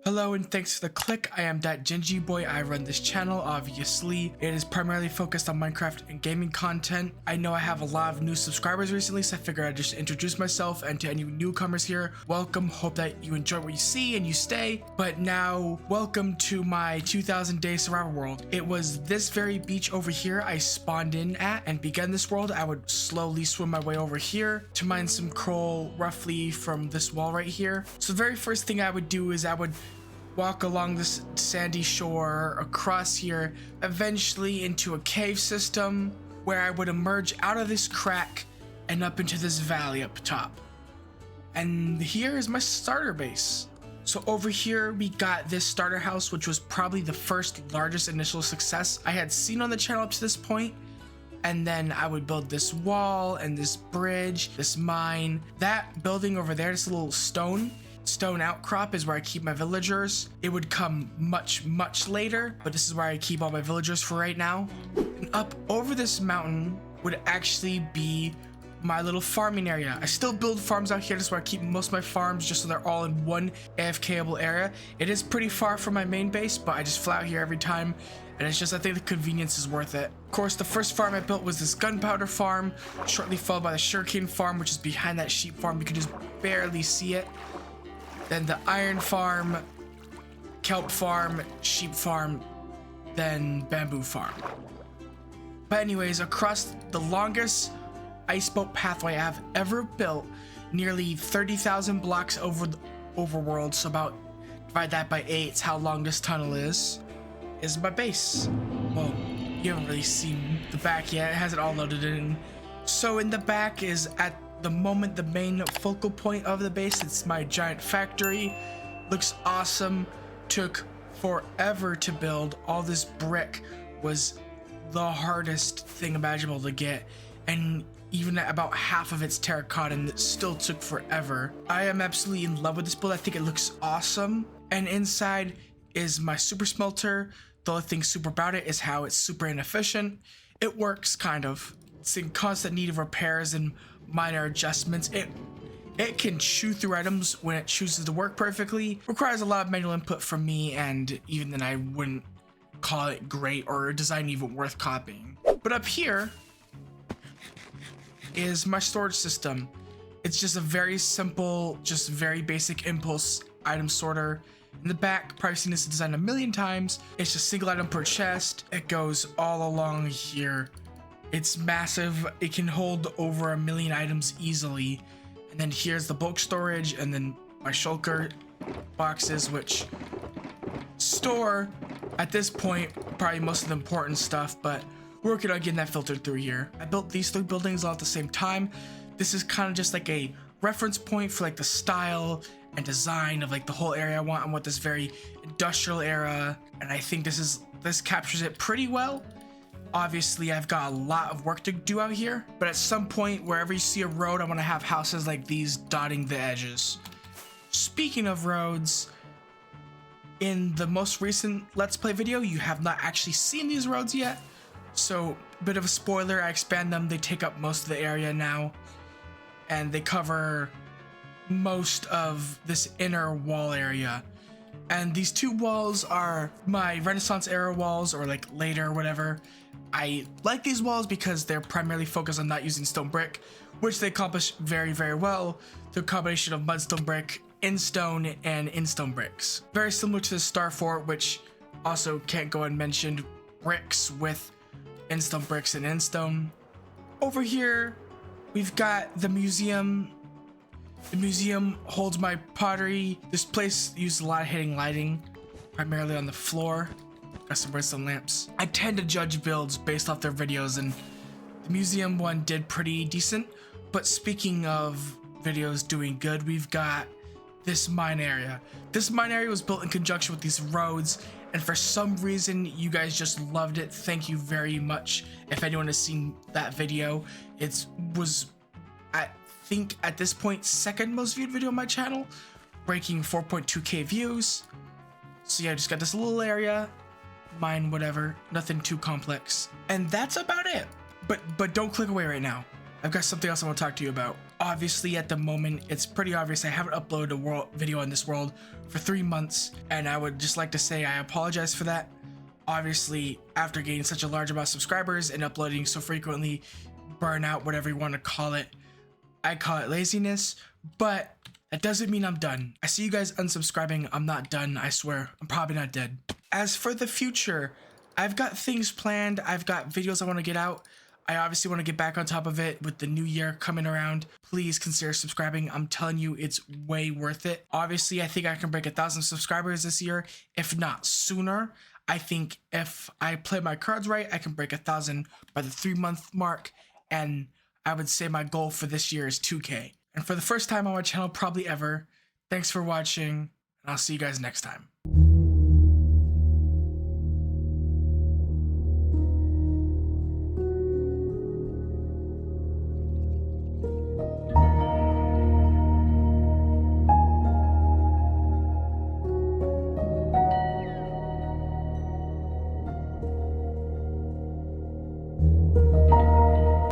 Hello and thanks for the click. I am that Gingy Boy. I run this channel, obviously. It is primarily focused on Minecraft and gaming content. I know I have a lot of new subscribers recently, so I figured I'd just introduce myself, and to any newcomers here, welcome. Hope that you enjoy what you see and you stay. But now, welcome to my 2000 day survival world. It was this very beach over here I spawned in at and began this world. I would slowly swim my way over here to mine some coal roughly from this wall right here. So the very first thing I would do is I would walk along this sandy shore across here, eventually into a cave system where I would emerge out of this crack and up into this valley up top. And here is my starter base. So over here we got this starter house, which was probably the first largest initial success I had seen on the channel up to this point. And then I would build this wall and this bridge, this mine. That building over there, this little stone outcrop, is where I keep my villagers. It would come much later, but this is where I keep all my villagers for right now. And up over this mountain would actually be my little farming area. I still build farms out here. This is where I keep most of my farms, just so they're all in one AFKable area. It is pretty far from my main base, but I just fly out here every time, and it's just, I think the convenience is worth it. Of course, the first farm I built was this gunpowder farm, shortly followed by the sugarcane farm, which is behind that sheep farm. You can just barely see it. Then the iron farm, kelp farm, sheep farm, then bamboo farm. But anyways, across the longest ice boat pathway I've ever built, nearly 30,000 blocks over the overworld, so about divide that by 8, it's how long this tunnel is my base. Well, you haven't really seen the back yet, it hasn't all loaded in. So in the back is, at the moment, the main focal point of the base. It's my giant factory. Looks awesome. Took forever to build. All this brick was the hardest thing imaginable to get, and even about half of it's terracotta, and it still took forever. I am absolutely in love with this build. I think it looks awesome. And inside is my super smelter. The only thing super about it is how it's super inefficient. It works, kind of. It's in constant need of repairs and minor adjustments. It can chew through items when it chooses to work perfectly. Requires a lot of manual input from me, and even then I wouldn't call it great or a design even worth copying. But up here is my storage system. It's just a very simple, just very basic impulse item sorter. In the back, probably seen this design a million times. It's just single item per chest. It goes all along here. It's massive. It can hold over 1 million items easily. And then here's the bulk storage, and then my shulker boxes, which store, at this point, probably most of the important stuff, but working on getting that filtered through here. I built these 3 buildings all at the same time. This is kind of just like a reference point for like the style and design of like the whole area I want. I want this very industrial era, and I think this captures it pretty well. Obviously, I've got a lot of work to do out here, but at some point, wherever you see a road, I want to have houses like these dotting the edges. Speaking of roads, in the most recent Let's Play video, you have not actually seen these roads yet. So, bit of a spoiler, I expand them. They take up most of the area now, and they cover most of this inner wall area. And these 2 walls are my Renaissance era walls, or like later, whatever. I like these walls because they're primarily focused on not using stone brick, which they accomplish very well through a combination of mudstone brick, in-stone, and in-stone bricks. Very similar to the Star Fort, which also can't go unmentioned. Bricks with in-stone bricks and in-stone. Over here, we've got the museum. The museum holds my pottery. This place uses a lot of hidden lighting, primarily on the floor. Got some redstone lamps. I tend to judge builds based off their videos, and the museum one did pretty decent. But speaking of videos doing good, we've got this mine area. This mine area was built in conjunction with these roads, and for some reason you guys just loved it. Thank you very much. If anyone has seen that video, it was, I think at this point, 2nd most viewed video on my channel, breaking 4.2k views. So yeah, I just got this little area, mine, whatever, nothing too complex, and that's about it. But don't click away right now. I've got something else I want to talk to you about. Obviously, at the moment, it's pretty obvious I haven't uploaded a video on this world for 3 months, and I would just like to say I apologize for that. Obviously, after gaining such a large amount of subscribers and uploading so frequently, burnout, whatever you want to call it, I call it laziness, but that doesn't mean I'm done. I see you guys unsubscribing. I'm not done, I swear. I'm probably not dead. As for the future, I've got things planned. I've got videos I want to get out. I obviously want to get back on top of it with the new year coming around. Please consider subscribing. I'm telling you, it's way worth it. Obviously, I think I can break 1,000 subscribers this year, if not sooner. I think if I play my cards right, I can break 1,000 by the 3-month mark. And I would say my goal for this year is 2K. And for the first time on my channel, probably ever, thanks for watching, and I'll see you guys next time.